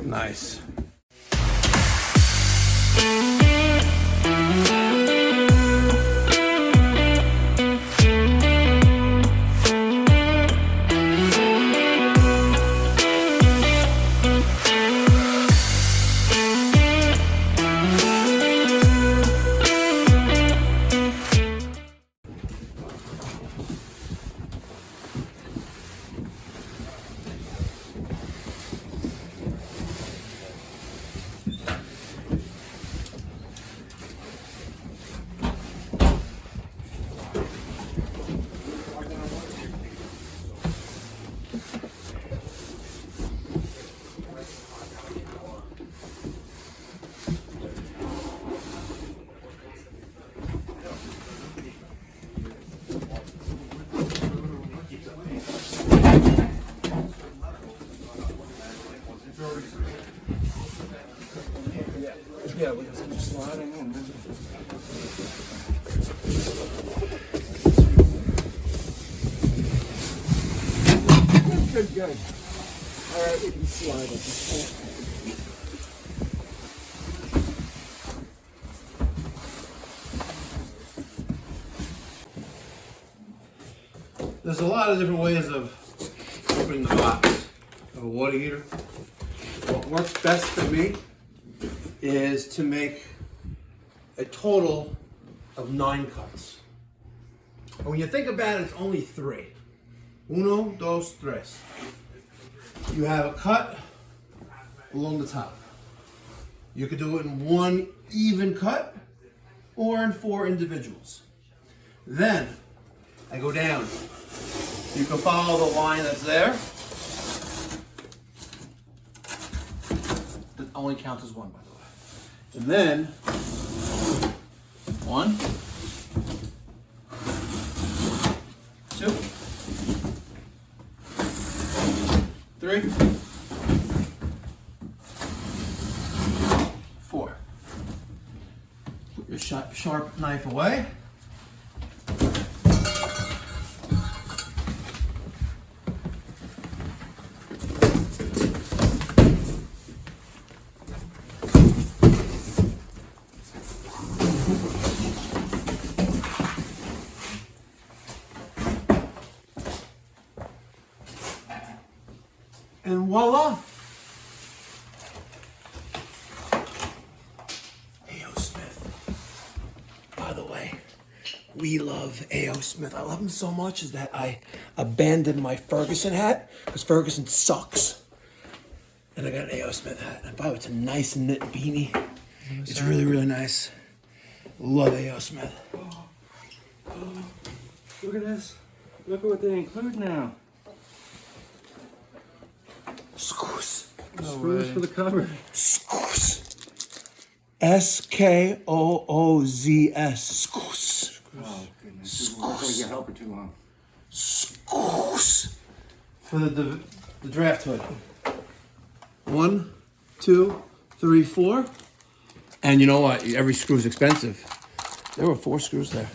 Nice. Yeah, we can sliding in. Good. All right, we can slide at this point. There's a lot of different ways of opening the box of a water heater. What works best for me is to make a total of 9 cuts. And when you think about it, it's only 3. Uno, dos, tres. You have a cut along the top. You could do it in 1 even cut or in 4 individuals. Then I go down. You can follow the line that's there. That only counts as 1, by the way. And then 1, 2, 3, 4. Put your sharp knife away. And voila! A.O. Smith. By the way, we love A.O. Smith. I love him so much is that I abandoned my Ferguson hat because Ferguson sucks. And I got an A.O. Smith hat. And by the way, it's a nice knit beanie. It's really, really nice. Love A.O. Smith. Look at this. Look at what they include now. Screws. Screws for the cover. Screws. S-K-O-O-Z-S. Screws. Oh, goodness. Screws. Your helper too long. Screws. For the draft hood. 1, 2, 3, 4. And you know what? Every screw is expensive. There were 4 screws there.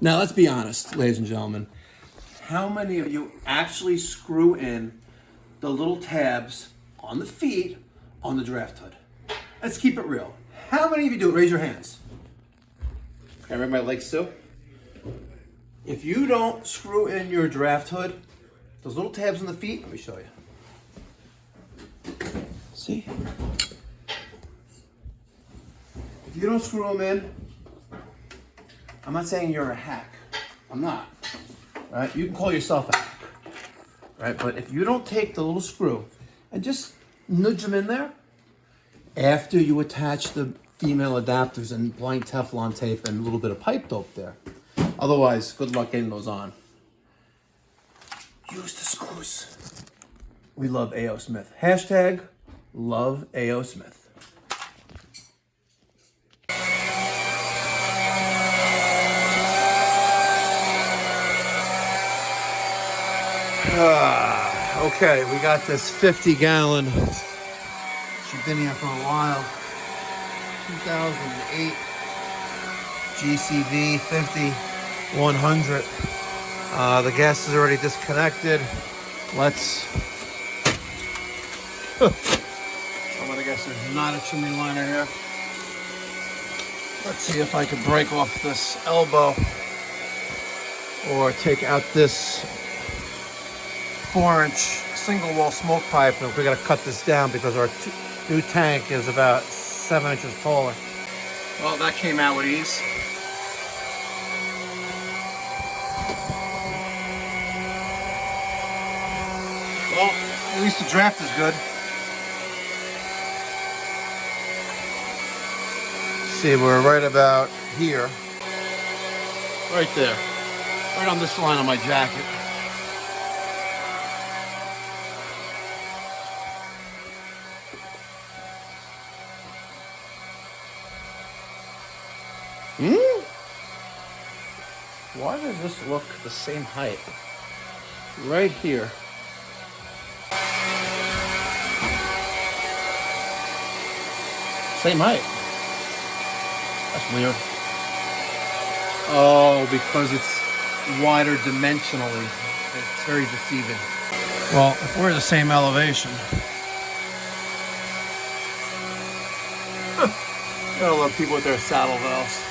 Now, let's be honest, ladies and gentlemen. How many of you actually screw in the little tabs on the feet on the draft hood? Let's keep it real. How many of you do it? Raise your hands. Can I rub my legs too? If you don't screw in your draft hood, those little tabs on the feet, let me show you. See? If you don't screw them in, I'm not saying you're a hack. I'm not. Right? You can call yourself a hack. Right, but if you don't take the little screw and just nudge them in there after you attach the female adapters and blank Teflon tape and a little bit of pipe dope there. Otherwise, good luck getting those on. Use the screws. We love A.O. Smith. Hashtag love A.O. Smith. Okay, we got this 50-gallon. She's been here for a while. 2008 GCV 5100. The gas is already disconnected. Let's I'm gonna guess there's not a chimney liner here. Let's see if I can break off this elbow or take out this 4-inch single wall smoke pipe. And we gotta cut this down because our new tank is about 7 inches taller. Well, that came out with ease. Well, at least the draft is good. See, we're right about here. Right there. Right on this line on my jacket. Why does this look the same height? Right here. Same height. That's weird. Oh, because it's wider dimensionally. It's very deceiving. Well, if we're the same elevation. Gotta love people with their saddle valves.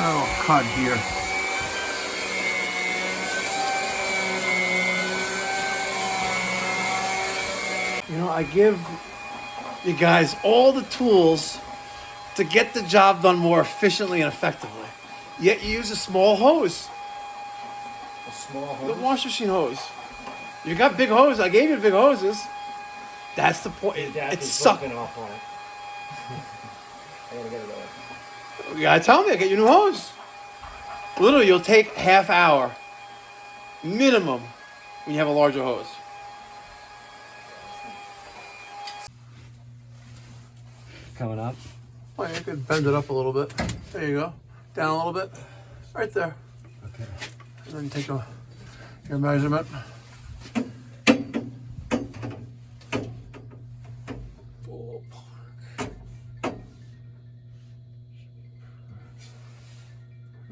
Oh, cut here. You know, I give you guys all the tools to get the job done more efficiently and effectively. Yet you use a small hose. A small hose? The wash machine hose. You got big hoses. I gave you big hoses. That's the point. It's sucking off on it. I gotta get it over. You gotta tell me, I get you a new hose. Literally, you'll take half hour minimum when you have a larger hose. Coming up. Oh, you could bend it up a little bit. There you go. Down a little bit. Right there. Okay. And then take your measurement.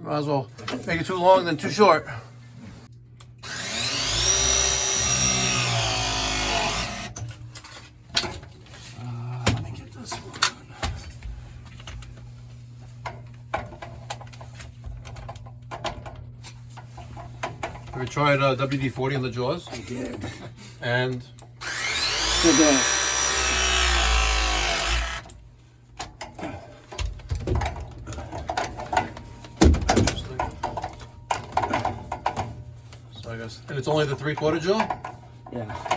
Might as well make it too long than too short. Let me get this one. Have you tried WD-40 on the jaws? I did. And Still doing it. so I guess, and it's only the 3/4 jaw? Yeah.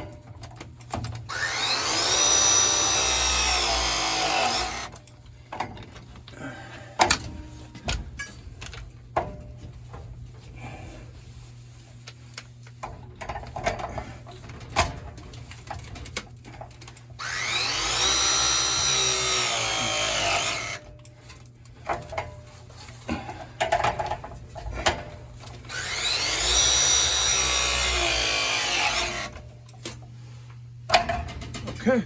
Okay,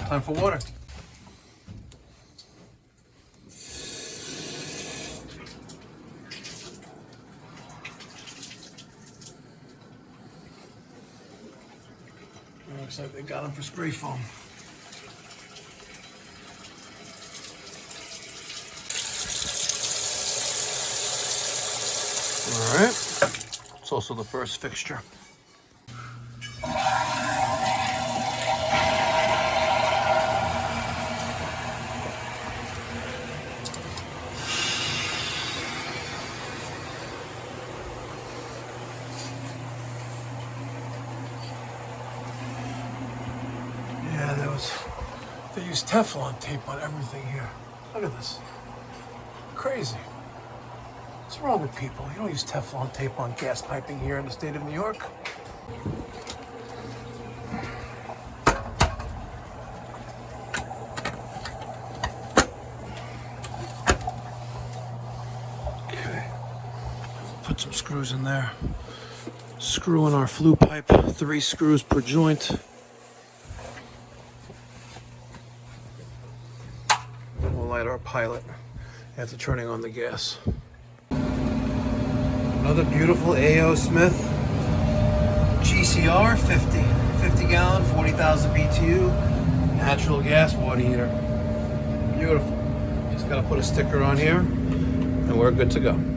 time for water. Looks like they got them for spray foam. All right, it's also the first fixture. They use Teflon tape on everything here. Look at this. Crazy. What's wrong with people? You don't use Teflon tape on gas piping here in the state of New York. Okay. put some screws in there. Screw in our flue pipe, 3 screws per joint. We'll light our pilot after turning on the gas. Another beautiful A.O. Smith GCR 50 gallon, 40,000 BTU, natural gas water heater. Beautiful. Just gotta put a sticker on here and we're good to go.